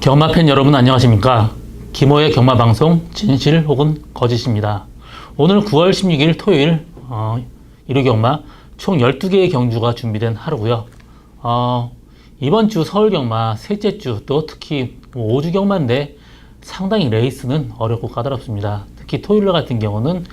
경마팬 여러분 안녕하십니까? 김호의 경마방송 진실 혹은 거짓입니다. 오늘 9월 16일 토요일 1호 경마 총 12개의 경주가 준비된 하루고요. 이번 주 서울 경마 셋째 주 또 특히 5주 경마인데 상당히 레이스는 어렵고 까다롭습니다. 특히 토요일 같은 경우는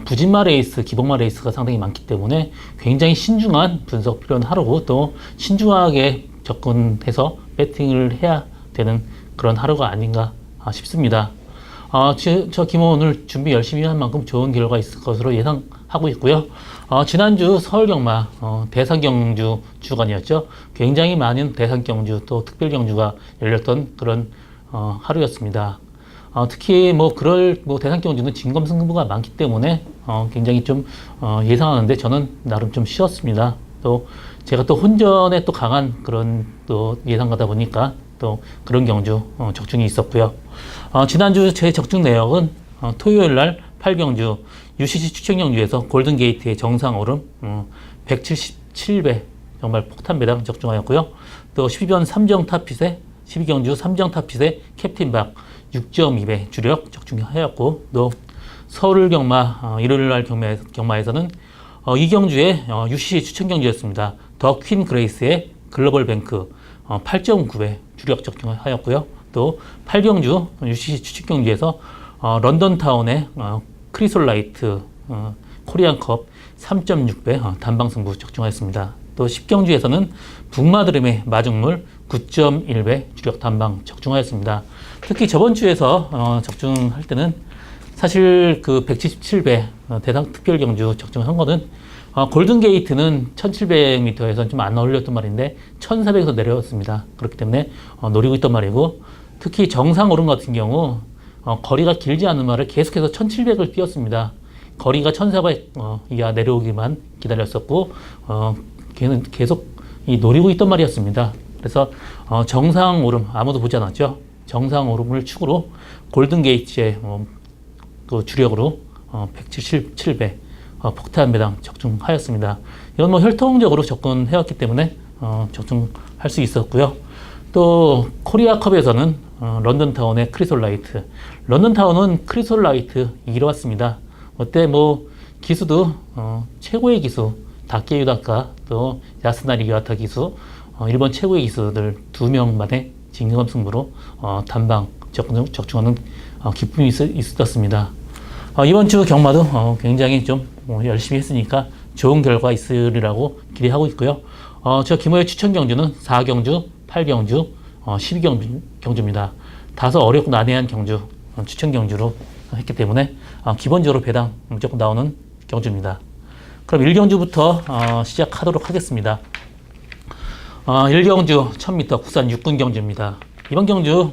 부진마 레이스, 기복마 레이스가 상당히 많기 때문에 굉장히 신중한 분석 필요한 하루고 또 신중하게 접근해서 배팅을 해야 되는 그런 하루가 아닌가 싶습니다. 저 김호 오늘 준비 열심히 한 만큼 좋은 결과 있을 것으로 예상하고 있고요. 지난주 서울경마 대상경주 주간이었죠. 굉장히 많은 대상경주 또 특별경주가 열렸던 그런 하루였습니다. 특히 대상경주는 진검승부가 많기 때문에 굉장히 좀 예상하는데 저는 나름 좀 쉬웠습니다. 또 제가 또 혼전에 또 강한 그런 또 예상가다 보니까 또 그런 경주 적중이 있었고요. 지난주 제 적중 내역은 토요일 날 8경주 UCC 추천경주에서 골든게이트의 정상 오름 177배 정말 폭탄 배당 적중하였고요. 또 12번 3정 탑핏에 12경주 3정 탑핏에 캡틴박 6.2배 주력 적중하였고 또 서울 경마 일요일 날 경마에서는 이 경주의 UCC 추천경주였습니다. 더 퀸 그레이스의 글로벌 뱅크 8.9배 주력 적중하였고요. 또 8경주 UCC 추측경주에서 런던타운의 크리솔라이트 코리안컵 3.6배 단방승부 적중하였습니다. 또 10경주에서는 북마드림의 마중물 9.1배 주력 단방 적중하였습니다. 특히 저번 주에서 적중할 때는 사실 그 177배 대상 특별경주 적중한 거는 골든게이트는 1700m에서 좀 안 어울렸던 말인데 1400에서 내려왔습니다. 그렇기 때문에 노리고 있던 말이고 특히 정상 오름 같은 경우 거리가 길지 않은 말을 계속해서 1700을 뛰었습니다. 거리가 1400 이하 내려오기만 기다렸었고 걔는 계속 노리고 있던 말이었습니다. 그래서 정상 오름 아무도 보지 않았죠. 정상 오름을 축으로 골든게이트의 그 주력으로 177배 폭탄 배당 적중하였습니다. 이건 혈통적으로 접근해왔기 때문에 적중할 수 있었고요. 또 코리아컵에서는 런던타운의 크리솔라이트, 런던타운은 크리솔라이트 이기러 왔습니다. 어때 기수도 최고의 기수 다케 유다카 또 야스나리 유아타 기수 일본 최고의 기수들 2명만의 진검승부로 단방 적중하는 기쁨이 있었습니다. 이번 주 경마도 굉장히 좀 열심히 했으니까 좋은 결과 있으리라고 기대하고 있고요. 저 김호의 추천 경주는 4경주, 8경주, 12경주입니다. 다소 어렵고 난해한 경주, 추천 경주로 했기 때문에 기본적으로 배당 무조건 나오는 경주입니다. 그럼 1경주부터 시작하도록 하겠습니다. 1경주 1000m 국산 육군 경주입니다. 이번 경주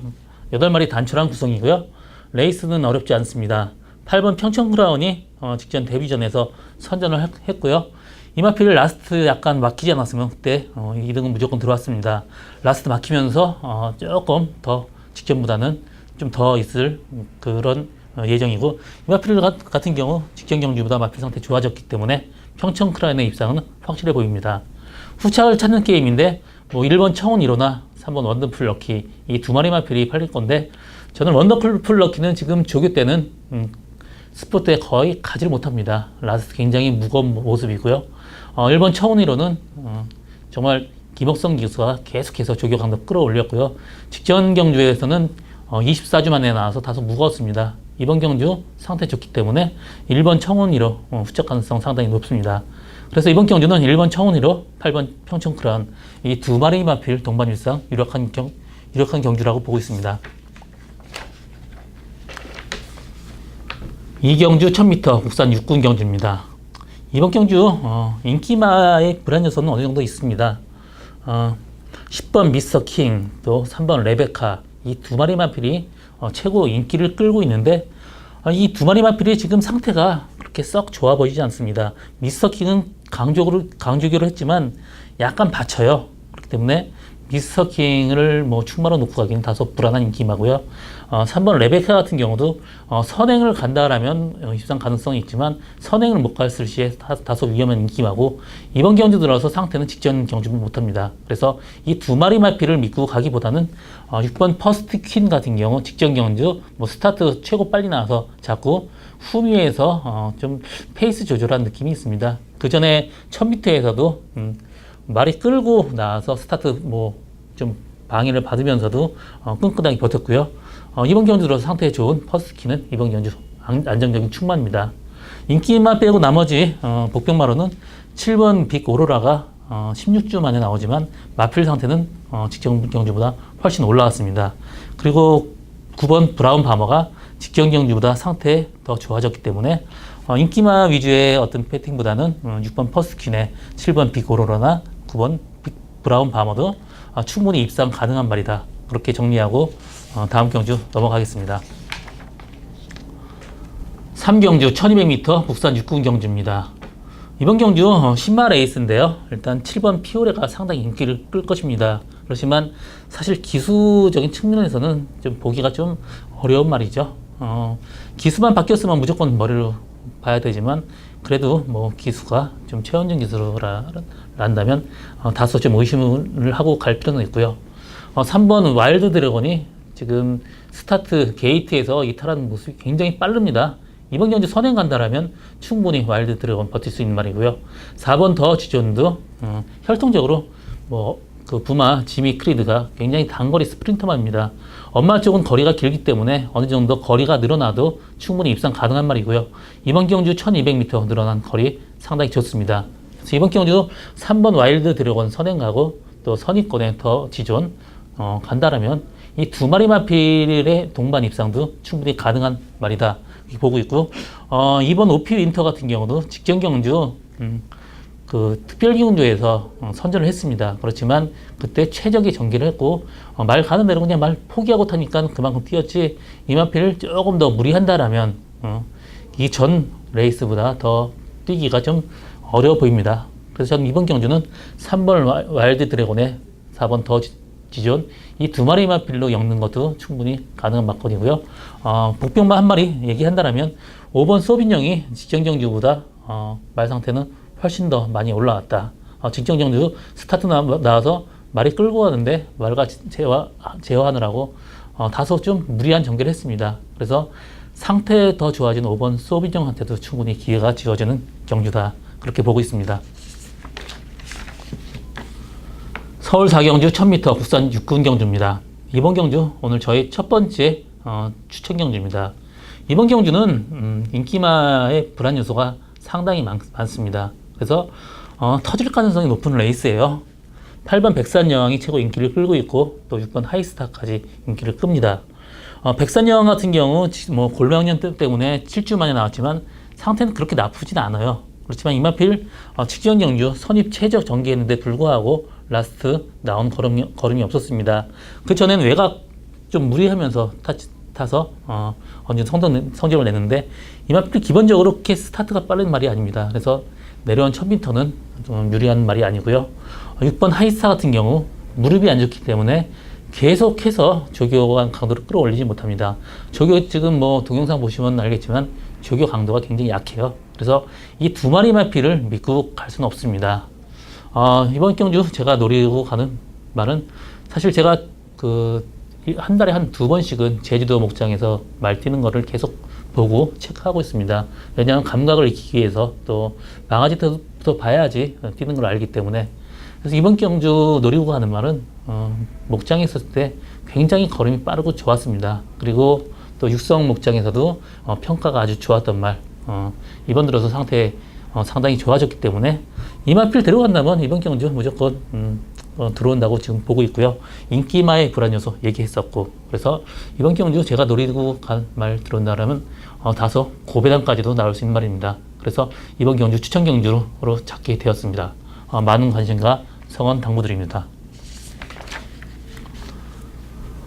8마리 단촐한 구성이고요. 레이스는 어렵지 않습니다. 8번 평천크라운이 직전 데뷔전에서 선전을 했고요. 이마필 라스트 약간 막히지 않았으면 그때 2등은 무조건 들어왔습니다. 라스트 막히면서 조금 더 직전보다는 좀 더 있을 그런 예정이고 이마필 같은 경우 직전 경주보다 마필 상태 좋아졌기 때문에 평천크라운의 입상은 확실해 보입니다. 후착을 찾는 게임인데 1번 청운 1호나 3번 원더풀 럭키 이 두 마리 마필이 팔릴 건데 저는 원더풀 럭키는 지금 조교 때는 스포트에 거의 가지를 못합니다. 라스트 굉장히 무거운 모습이고요. 1번 청운 1호는 정말 김옥성 기수가 계속해서 조교 강도 끌어올렸고요. 직전 경주에서는 24주 만에 나와서 다소 무거웠습니다. 이번 경주 상태 좋기 때문에 1번 청운 1호 후적 가능성 상당히 높습니다. 그래서 이번 경주는 1번 청운 1호, 8번 평천크라운 이 두 마리 마필 동반일상 유력한 경주라고 보고 있습니다. 2경주 1000m 국산 육군 경주입니다. 이번 경주 인기마의 불안 요소는 어느 정도 있습니다. 10번 미스터 킹 또 3번 레베카 이 두 마리 마필이 최고 인기를 끌고 있는데 이 두 마리 마필이 지금 상태가 그렇게 썩 좋아 보이지 않습니다. 미스터 킹은 강조기로 했지만 약간 받쳐요. 그렇기 때문에 미스터킹을 뭐 충마로 놓고 가기는 다소 불안한 인기마고요. 3번 레베카 같은 경우도 선행을 간다라면 입상 가능성이 있지만 선행을 못 갔을 시에 다소 위험한 인기마고 이번 경주 들어서 상태는 직전 경주 못합니다. 그래서 이 두 마리 마피를 믿고 가기보다는 6번 퍼스트 퀸 같은 경우 직전 경주 뭐 스타트 최고 빨리 나와서 자꾸 후미에서 좀 페이스 조절한 느낌이 있습니다. 그 전에 1000m에서도 말이 끌고 나와서 스타트 뭐 좀 방해를 받으면서도 끈끈하게 버텼고요. 이번 경주 들어서 상태 좋은 퍼스트키는 이번 경주 안정적인 충만입니다. 인기만 빼고 나머지 복병마로는 7번 빅 오로라가 16주 만에 나오지만 마필 상태는 직전 경주보다 훨씬 올라왔습니다. 그리고 9번 브라운 바머가 직전 경주보다 상태 더 좋아졌기 때문에 인기마 위주의 어떤 배팅보다는 6번 퍼스트퀸의 7번 빅 오로라나 9번 빅 브라운 바머도 충분히 입상 가능한 말이다. 그렇게 정리하고 다음 경주 넘어가겠습니다. 3경주 1200m 국산 6군 경주입니다. 이번 경주 10마 레이스인데요. 일단 7번 피오레가 상당히 인기를 끌 것입니다. 그렇지만 사실 기수적인 측면에서는 좀 보기가 좀 어려운 말이죠. 기수만 바뀌었으면 무조건 머리로 봐야 되지만 그래도 뭐 기수가 좀 최원준 기수라한다면 다소 좀 의심을 하고 갈 필요는 있고요. 3번 와일드 드래곤이 지금 스타트 게이트에서 이탈하는 모습이 굉장히 빠릅니다. 이번 경주 선행 간다라면 충분히 와일드 드래곤 버틸 수 있는 말이고요. 4번 더 지존도 혈통적으로 뭐 그 부마 지미 크리드가 굉장히 단거리 스프린터만입니다. 엄마 쪽은 거리가 길기 때문에 어느 정도 거리가 늘어나도 충분히 입상 가능한 말이고요. 이번 경주 1200m 늘어난 거리 상당히 좋습니다. 그래서 이번 경주도 3번 와일드 드래곤 선행 가고 또 선입권에 더 지존 간다라면 이 두 마리 마필의 동반 입상도 충분히 가능한 말이다 이렇게 보고 있고, 이번 오피 윈터 같은 경우도 직전 경주 그 특별기운조에서 선전을 했습니다. 그렇지만 그때 최적의 전개를 했고 말 가는 대로 그냥 말 포기하고 타니까 그만큼 뛰었지, 이 마필을 조금 더 무리한다라면 이 전 레이스보다 더 뛰기가 좀 어려워 보입니다. 그래서 저는 이번 경주는 3번 와일드 드래곤에 4번 더 지존 이 두 마리 마필로 엮는 것도 충분히 가능한 막건이고요. 복병마 한 마리 얘기한다라면 5번 소빈형이 직전 경주보다 말 상태는 훨씬 더 많이 올라왔다. 직전 경주 스타트 나와서 말이 끌고 가는데 말과 제어하느라고 다소 좀 무리한 전개를 했습니다. 그래서 상태 더 좋아진 5번 소빈형한테도 충분히 기회가 지어지는 경주다. 그렇게 보고 있습니다. 서울 4경주 1000m 국산 6군 경주입니다. 이번 경주 오늘 저희 첫 번째 추천 경주입니다. 이번 경주는 인기마의 불안 요소가 상당히 많습니다. 그래서 터질 가능성이 높은 레이스예요. 8번 백산여왕이 최고 인기를 끌고 있고 또 6번 하이스타까지 인기를 끕니다. 백산여왕 같은 경우 뭐 골명년 때문에 7주 만에 나왔지만 상태는 그렇게 나쁘진 않아요. 그렇지만 이마필 직전 경주 선입 최적 전개했는데 불구하고 라스트 나온 걸음이 없었습니다. 그 전에는 외곽 좀 무리하면서 타서 어느 정도 성적을 냈는데 이마필 기본적으로 그렇게 스타트가 빠른 말이 아닙니다. 그래서 내려온 1000m는 좀 유리한 말이 아니고요. 6번 하이스타 같은 경우 무릎이 안 좋기 때문에 계속해서 조교 강도를 끌어올리지 못합니다. 조교 지금 뭐 동영상 보시면 알겠지만 조교 강도가 굉장히 약해요. 그래서 이 두 마리 마피를 믿고 갈 수는 없습니다. 이번 경주 제가 노리고 가는 말은 사실 제가 한 달에 한 2번씩은 제주도 목장에서 말 뛰는 거를 계속 보고 체크하고 있습니다. 왜냐하면 감각을 익히기 위해서 또 망아지부터 봐야지 뛰는 걸 알기 때문에. 그래서 이번 경주 노리고 가는 말은 목장에 있었을 때 굉장히 걸음이 빠르고 좋았습니다. 그리고 또 육성 목장에서도 평가가 아주 좋았던 말, 이번 들어서 상태 상당히 좋아졌기 때문에 이마필 데려간다면 이번 경주 무조건 들어온다고 지금 보고 있고요. 인기마의 불안 요소 얘기했었고, 그래서 이번 경주 제가 노리고 간 말 들어온다라면 다소 고배당까지도 나올 수 있는 말입니다. 그래서 이번 경주 추천 경주로 잡게 되었습니다. 많은 관심과 성원 당부드립니다.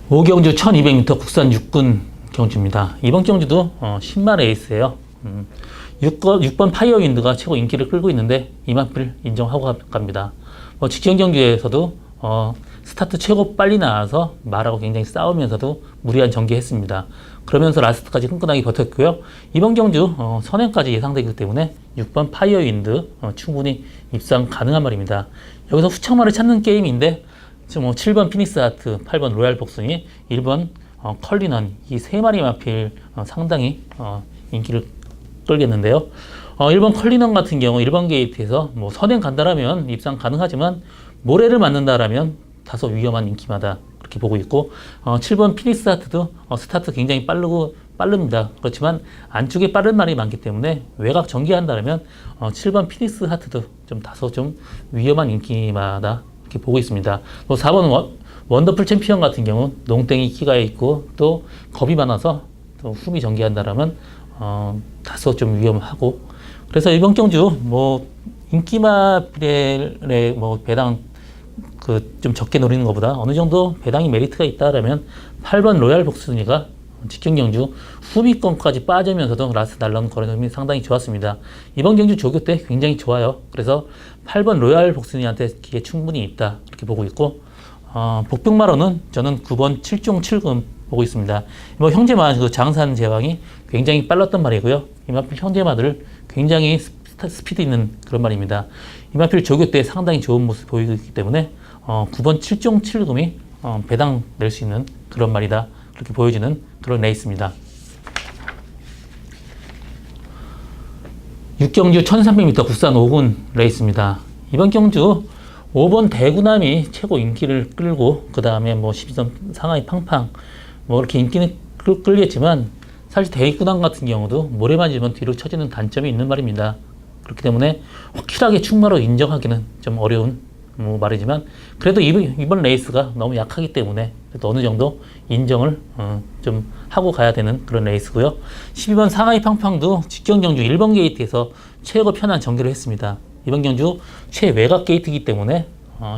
5경주 1200m 국산 6군 경주입니다. 이번 경주도 10마 레이스예요. 6번 파이어윈드가 최고 인기를 끌고 있는데 이마필 인정하고 갑니다. 직전 경주에서도 스타트 최고 빨리 나와서 말하고 굉장히 싸우면서도 무리한 전개했습니다. 그러면서 라스트까지 끈끈하게 버텼고요. 이번 경주 선행까지 예상되기 때문에 6번 파이어윈드 충분히 입상 가능한 말입니다. 여기서 후창말을 찾는 게임인데 지금 7번 피닉스 하트, 8번 로얄 복순이, 1번 컬리넌 이 세 마리 마필 상당히 인기를 끌겠는데요. 1번 컬리넌 같은 경우 1번 게이트에서 뭐 선행 간다라면 입상 가능하지만 모래를 맞는다라면 다소 위험한 인기마다 그렇게 보고 있고 7번 피닉스 하트도 스타트 굉장히 빠릅니다. 그렇지만 안쪽에 빠른 말이 많기 때문에 외곽 전개한다면 7번 피닉스 하트도 좀 다소 좀 위험한 인기마다 이렇게 보고 있습니다. 또 4번 원더풀 챔피언 같은 경우 농땡이 키가 있고 또 겁이 많아서 또 흠이 전개한다라면 다소 좀 위험하고, 그래서 이번 경주 뭐 인기마필의 뭐 배당 좀 적게 노리는 것보다 어느 정도 배당이 메리트가 있다라면 8번 로얄 복순이가 직전 경주 후미권까지 빠지면서도 라스트 날라오는 거래 흐름이 상당히 좋았습니다. 이번 경주 조교 때 굉장히 좋아요. 그래서 8번 로얄 복순이한테 기회 충분히 있다 이렇게 보고 있고, 복병마로는 저는 9번 7종 7금 보고 있습니다. 뭐 형제마 그 장산 제왕이 굉장히 빨랐던 말이고요. 이마필 형제마들 굉장히 스피드 있는 그런 말입니다. 이마필 조교 때 상당히 좋은 모습 보이기 때문에 9번 7종 7금이 배당 낼 수 있는 그런 말이다 그렇게 보여지는 그런 레이스입니다. 6경주 1300m 국산 5군 레이스입니다. 이번 경주 5번 대구남이 최고 인기를 끌고 그 다음에 뭐 12선 상하이 팡팡 뭐 이렇게 인기는 끌겠지만 사실 대구남 같은 경우도 모래 맞으면 뒤로 쳐지는 단점이 있는 말입니다. 그렇기 때문에 확실하게 충마로 인정하기는 좀 어려운 뭐 말이지만 그래도 이번 레이스가 너무 약하기 때문에 그래도 어느 정도 인정을 좀 하고 가야 되는 그런 레이스고요. 12번 상하이 팡팡도 직경 경주 1번 게이트에서 최고 편한 전개를 했습니다. 이번 경주 최외곽 게이트이기 때문에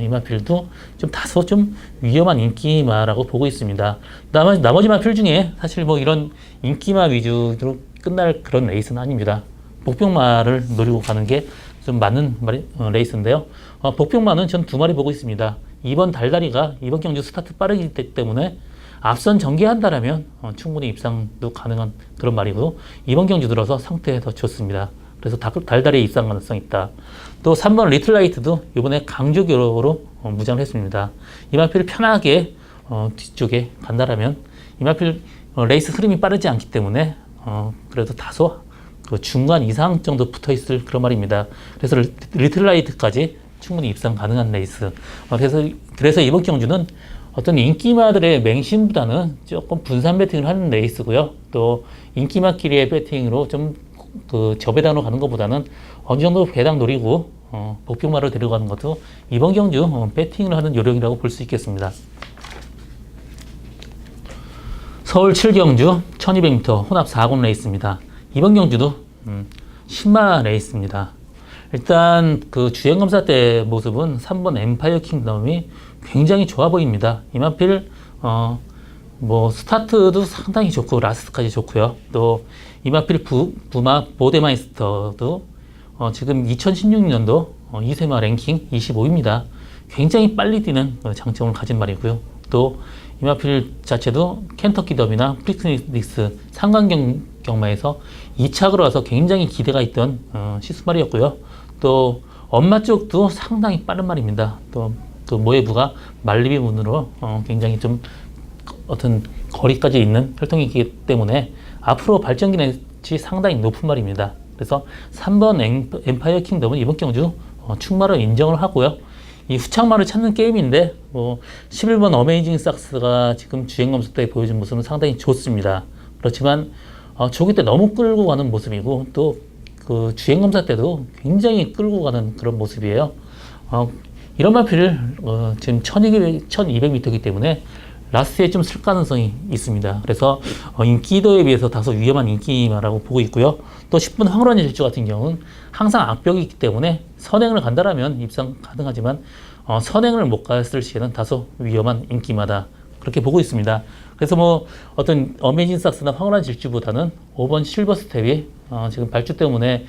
이마필도 좀 다소 좀 위험한 인기마라고 보고 있습니다. 나머지 마필 중에 사실 뭐 이런 인기마 위주로 끝날 그런 레이스는 아닙니다. 복병마를 노리고 가는 게 좀 맞는 레이스인데요. 복병마는 전 두 마리 보고 있습니다. 2번 달다리가 이번 경주 스타트 빠르기 때문에 앞선 전개한다라면 충분히 입상도 가능한 그런 말이고, 이번 경주 들어서 상태 더 좋습니다. 그래서 달다리에 입상 가능성이 있다. 또 3번 리틀라이트도 이번에 강조교로 무장을 했습니다. 이마필 편하게 뒤쪽에 간다라면 이마필 레이스 흐름이 빠르지 않기 때문에 그래도 다소 그 중간 이상 정도 붙어 있을 그런 말입니다. 그래서 리틀라이트까지 충분히 입상 가능한 레이스. 그래서 이번 경주는 어떤 인기마들의 맹심보다는 조금 분산 배팅을 하는 레이스고요. 또 인기마끼리의 배팅으로 좀 그 저배당으로 가는 것보다는 어느 정도 배당 노리고 복병마를 데려가는 것도 이번 경주 배팅을 하는 요령이라고 볼 수 있겠습니다. 서울 7경주 1200m 혼합 4군 레이스입니다. 이번 경주도 10마 레이스입니다. 일단 그 주행검사 때 모습은 3번 엠파이어 킹덤이 굉장히 좋아 보입니다. 이마필 뭐 스타트도 상당히 좋고 라스트까지 좋고요. 또 이마필 부마 보데마이스터도 지금 2016년도 이세마 랭킹 25위입니다. 굉장히 빨리 뛰는 장점을 가진 말이고요. 또 이마필 자체도 켄터키 더비나 프리크닉스 상관경마에서 2착으로 와서 굉장히 기대가 있던 시스말이었고요. 또 엄마 쪽도 상당히 빠른 말입니다. 또 그 모에부가 말리비 문으로 굉장히 좀 어떤 거리까지 있는 혈통이기 때문에 앞으로 발전 기능이 상당히 높은 말입니다. 그래서 3번 엠파이어 킹덤은 이번 경주 충마로 인정을 하고요. 이 후창마를 찾는 게임인데 11번 어메이징 삭스가 지금 주행검사 때 보여준 모습은 상당히 좋습니다. 그렇지만 조기 때 너무 끌고 가는 모습이고 또 그 주행검사 때도 굉장히 끌고 가는 그런 모습이에요. 이런 마필을 지금 1200m이기 때문에 라스트에 좀 쓸 가능성이 있습니다. 그래서 인기도에 비해서 다소 위험한 인기마라고 보고 있고요. 또 10분 황홀한 질주 같은 경우는 항상 악벽이 있기 때문에 선행을 간다라면 입상 가능하지만 선행을 못 갔을 시에는 다소 위험한 인기마다 그렇게 보고 있습니다. 그래서 뭐 어떤 어메이징 삭스나 황홀한 질주보다는 5번 실버 스텝이 지금 발주 때문에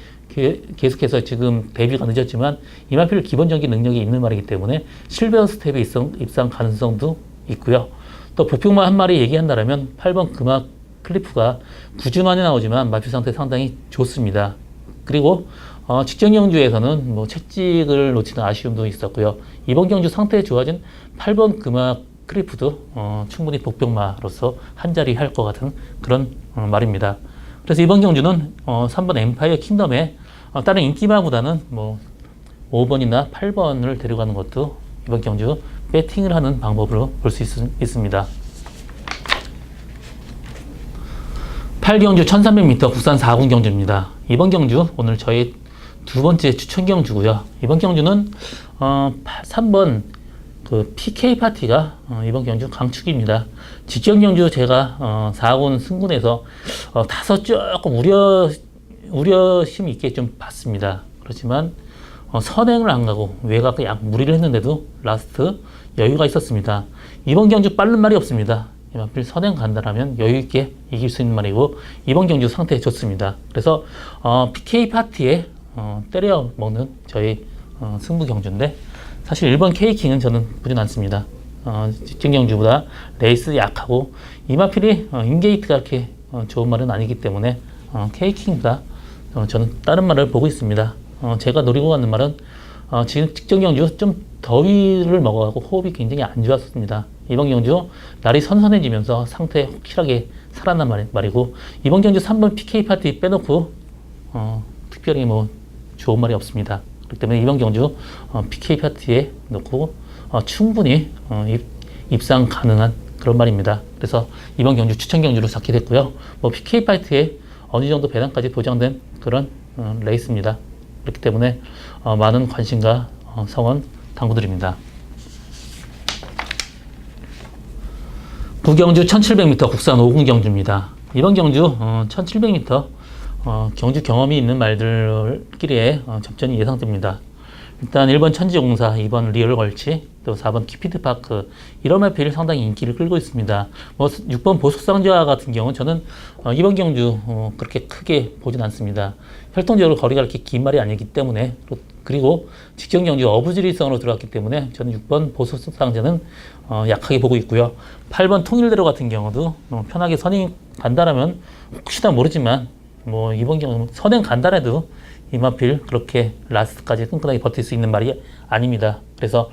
계속해서 지금 데뷔가 늦었지만 이마필 기본적인 능력이 있는 말이기 때문에 실버 스텝에 입상 가능성도 있고요. 또 보평만 한 마리 얘기한다면 8번 금화 클리프가 9주 만에 나오지만 마필 상태 상당히 좋습니다. 그리고 직전 경주에서는 뭐 채찍을 놓치는 아쉬움도 있었고요. 이번 경주 상태 좋아진 8번 금화 클리프도 충분히 복병마로서 한 자리 할 것 같은 그런 말입니다. 그래서 이번 경주는 3번 엠파이어 킹덤에 다른 인기마보다는 뭐 5번이나 8번을 데려가는 것도 이번 경주 배팅을 하는 방법으로 볼 수 있습니다. 8경주 1300m 국산 4군 경주입니다. 이번 경주 오늘 저희 두 번째 추천 경주고요. 이번 경주는 3번 그 PK 파티가 이번 경주 강축입니다. 직전 경주 제가 4군 승군에서 다소 조금 우려심 있게 좀 봤습니다. 그렇지만 선행을 안 가고 외곽 약 무리를 했는데도 라스트 여유가 있었습니다. 이번 경주 빠른 말이 없습니다. 이만필 선행 간다라면 여유 있게 이길 수 있는 말이고 이번 경주 상태 좋습니다. 그래서 PK 파티에 때려 먹는 저희 승부 경주인데 사실 1번 K킹은 저는 보진 않습니다. 직전 경주보다 레이스 약하고 이마필이 인게이트가 그렇게 좋은 말은 아니기 때문에 K킹보다 저는 다른 말을 보고 있습니다. 제가 노리고 가는 말은 지금 직전 경주 좀 더위를 먹어가고 호흡이 굉장히 안 좋았습니다. 이번 경주 날이 선선해지면서 상태 확실하게 살아난 말이고 이번 경주 3번 PK 파티 빼놓고 특별히 뭐 좋은 말이 없습니다. 그렇기 때문에 이번 경주 PK 파티에 넣고 충분히 입상 가능한 그런 말입니다. 그래서 이번 경주 추천 경주로 잡게 됐고요. 뭐 PK 파티에 어느 정도 배당까지 보장된 그런 레이스입니다. 그렇기 때문에 많은 관심과 성원 당부드립니다. 구경주 1700m 국산 5군 경주입니다. 이번 경주 1700m 경주 경험이 있는 말들끼리의 접전이 예상됩니다. 일단 1번 천지공사, 2번 리얼 걸치, 또 4번 키피드파크 이런 말필 상당히 인기를 끌고 있습니다. 뭐 6번 보석상자 같은 경우는 저는 이번 경주 그렇게 크게 보진 않습니다. 혈통적으로 거리가 이렇게 긴 말이 아니기 때문에 그리고 직전 경주 어부지리성으로 들어갔기 때문에 저는 6번 보석상자는 약하게 보고 있고요. 8번 통일대로 같은 경우도 편하게 선행 간다라면 혹시나 모르지만 뭐 이번 경우 선행 간다라도 이마필 그렇게 라스트까지 끈끈하게 버틸 수 있는 말이 아닙니다. 그래서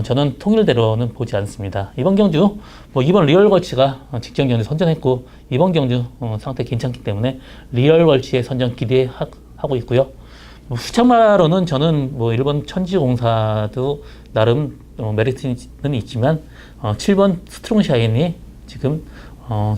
저는 통일대로는 보지 않습니다. 이번 경주 뭐 이번 리얼 걸치가 직전 경주 선전했고 이번 경주 상태 괜찮기 때문에 리얼 걸치의 선전 기대하고 있고요. 후창마로는 저는 뭐 1번 천지공사도 나름 메리트는 있지만 7번 스트롱샤인이 지금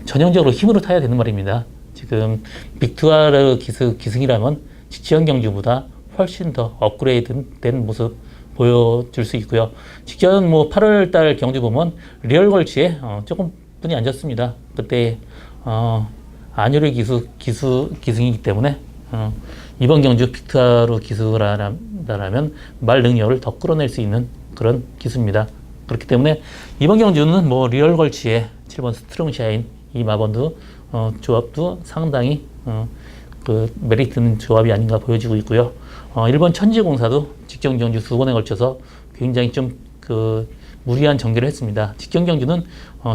전형적으로 힘으로 타야 되는 말입니다. 지금 빅투아르 기승이라면 직전 경주보다 훨씬 더 업그레이드된 모습 보여줄 수 있고요. 직전 뭐 8월달 경주 보면 리얼 걸치에 조금 분이 앉았습니다. 그때 안유를 기승이기 때문에 이번 경주 빅투아르 기수라면 말 능력을 더 끌어낼 수 있는 그런 기수입니다. 그렇기 때문에 이번 경주는 뭐 리얼 걸치에 7번 스트롱샤인 이 마번드 조합도 상당히 그 메리트 있는 조합이 아닌가 보여지고 있고요. 1번 천지공사도 직전 경주 두 번에 걸쳐서 굉장히 좀 그 무리한 전개를 했습니다. 직전 경주는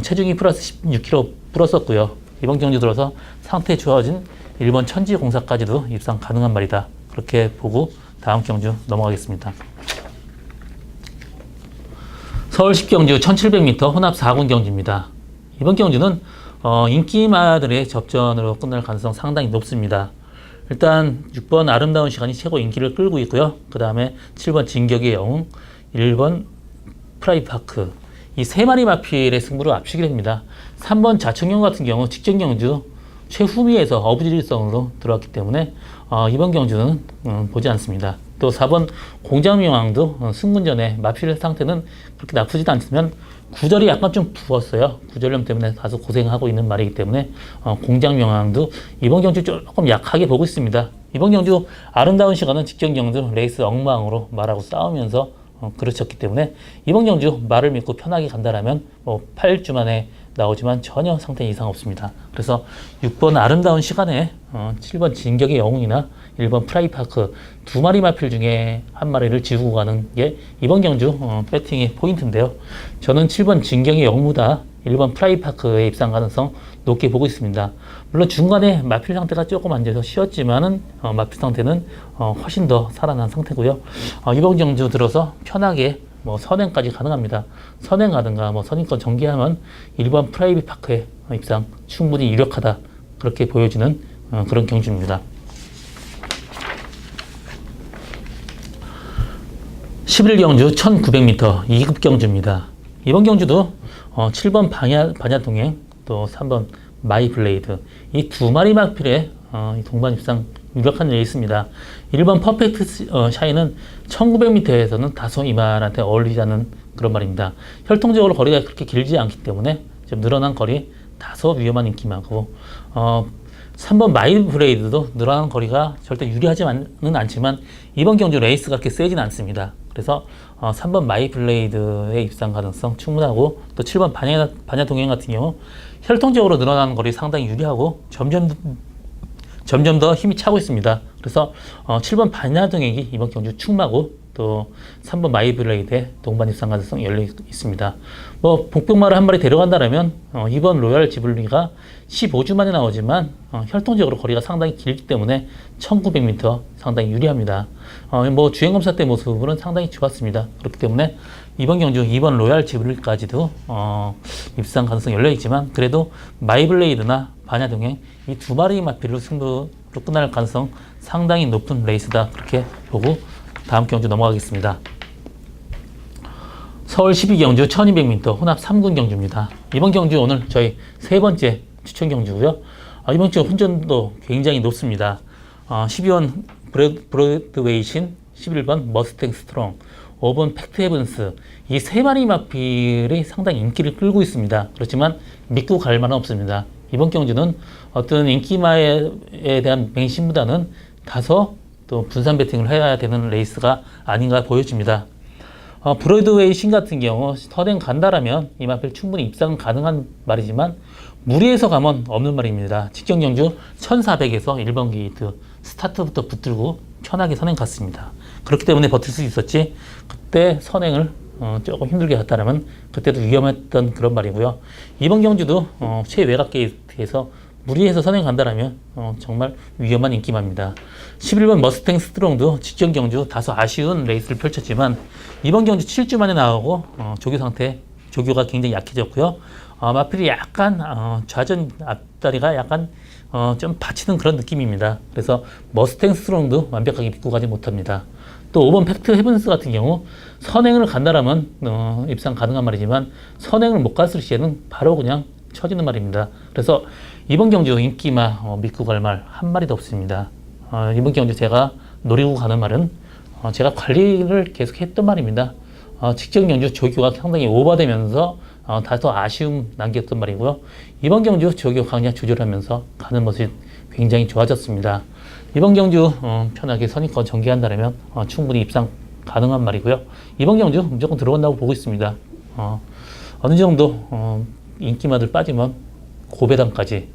체중이 플러스 16kg 불었었고요. 이번 경주 들어서 상태 좋아진 1번 천지공사까지도 입상 가능한 말이다. 그렇게 보고 다음 경주 넘어가겠습니다. 서울 10경주 1700m 혼합 4군 경주입니다. 이번 경주는 인기마들의 접전으로 끝날 가능성 상당히 높습니다. 일단 6번 아름다운 시간이 최고 인기를 끌고 있고요. 그 다음에 7번 진격의 영웅, 1번 프라이파크 이 세 마리 마필의 승부를 앞서게 됩니다. 3번 자충경 같은 경우 직전 경주 최후미에서 어부지리성으로 들어왔기 때문에 이번 경주는 보지 않습니다. 또 4번 공장명왕도 승군 전에 마필 상태는 그렇게 나쁘지도 않지만 구절이 약간 좀 부었어요. 구절염 때문에 다소 고생하고 있는 말이기 때문에 공장명왕도 이번 경주 조금 약하게 보고 있습니다. 이번 경주 아름다운 시간은 직전 경주 레이스 엉망으로 말하고 싸우면서 그르쳤기 때문에 이번 경주 말을 믿고 편하게 간다라면 8주 만에 나오지만 전혀 상태 이상 없습니다. 그래서 6번 아름다운 시간에 7번 진격의 영웅이나 1번 프라이파크 두 마리 마필 중에 한 마리를 지우고 가는 게 이번 경주 배팅의 포인트인데요. 저는 7번 진격의 영웅보다 1번 프라이파크의 입상 가능성 높게 보고 있습니다. 물론 중간에 마필 상태가 조금 안 돼서 쉬었지만은 마필 상태는 훨씬 더 살아난 상태고요. 이번 경주 들어서 편하게 선행까지 가능합니다. 선행 가든가 선행권 전개하면 1번 프라이파크의 입상 충분히 유력하다, 그렇게 보여지는 그런 경주입니다. 11경주 1900m 2급 경주입니다. 이번 경주도 7번 반야동행 또 3번 마이블레이드 이 두 마리 마필의 동반 입상 유력한 레이스입니다. 1번 퍼펙트 샤이는 1900m에서는 다소 이만한테 어울리지 않는 그런 말입니다. 혈통적으로 거리가 그렇게 길지 않기 때문에 좀 늘어난 거리 다소 위험한 인기마고 3번 마이블레이드도 늘어난 거리가 절대 유리하지는 않지만 이번 경주 레이스가 그렇게 세진 않습니다. 그래서 3번 마이블레이드의 입상 가능성 충분하고 또 7번 반야동행 같은 경우 혈통적으로 늘어나는 거리 상당히 유리하고 점점 더 힘이 차고 있습니다. 그래서 7번 반야동행이 이번 경주 충마고 또 3번 마이블레이드의 동반 입상 가능성이 열려 있습니다. 복병마를 한 마리 데려간다면 이번 로얄 지블리가 15주 만에 나오지만 혈통적으로 거리가 상당히 길기 때문에 1900m 상당히 유리합니다. 주행검사 때 모습은 상당히 좋았습니다. 그렇기 때문에 이번 경주 2번 로얄 지블리까지도 입상 가능성이 열려 있지만 그래도 마이블레이드나 반야동행 이 두 마리 마필로 승부로 끝날 가능성 상당히 높은 레이스다, 그렇게 보고 다음 경주 넘어가겠습니다. 서울 12경주 1200m 혼합 3군 경주입니다. 이번 경주 오늘 저희 세 번째 추천 경주고요. 이번 주 혼전도 굉장히 높습니다. 12번 브로드웨이 신, 11번 머스탱 스트롱, 5번 팩트 헤븐스 이 세 마리 마필이 상당히 인기를 끌고 있습니다. 그렇지만 믿고 갈 만은 없습니다. 이번 경주는 어떤 인기마에 대한 맹신보다는 다소 또 분산 배팅을 해야 되는 레이스가 아닌가 보여집니다. 브로드웨이 신 같은 경우 선행 간다라면 이 마필 충분히 입상 가능한 말이지만 무리해서 가면 없는 말입니다. 직전 경주 1400에서 1번 게이트 스타트부터 붙들고 편하게 선행 갔습니다. 그렇기 때문에 버틸 수 있었지, 그때 선행을 조금 힘들게 갔다면 그때도 위험했던 그런 말이고요. 이번 경주도 최외곽 게이트에서 무리해서 선행 간다라면 정말 위험한 인기마입니다. 11번 머스탱 스트롱도 직전 경주 다소 아쉬운 레이스를 펼쳤지만 이번 경주 7주 만에 나오고 조교가 굉장히 약해졌고요. 마필이 약간 좌전 앞다리가 약간 좀 받치는 그런 느낌입니다. 그래서 머스탱 스트롱도 완벽하게 믿고 가지 못합니다. 또 5번 팩트 헤븐스 같은 경우 선행을 간다라면 입상 가능한 말이지만 선행을 못 갔을 시에는 바로 그냥 쳐지는 말입니다. 그래서 이번 경주 인기마 믿고 갈 말 한 마리도 없습니다. 이번 경주 제가 노리고 가는 말은 제가 관리를 계속 했던 말입니다. 직전 경주 조교가 상당히 오버되면서 다소 아쉬움 남겼던 말이고요. 이번 경주 조교 강약 조절하면서 가는 모습이 굉장히 좋아졌습니다. 이번 경주 편하게 선입권 전개한다면 충분히 입상 가능한 말이고요. 이번 경주 무조건 들어온다고 보고 있습니다. 어느 정도 인기마들 빠지면 고배당까지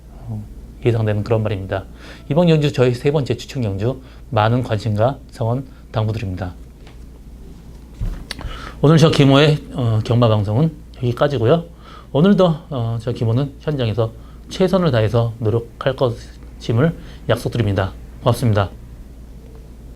예상되는 그런 말입니다. 이번 경주 저희 세 번째 추천 경주 많은 관심과 성원 당부드립니다. 오늘 저 김호의 경마 방송은 여기까지고요. 오늘도 저 김호는 현장에서 최선을 다해서 노력할 것임을 약속드립니다. 고맙습니다.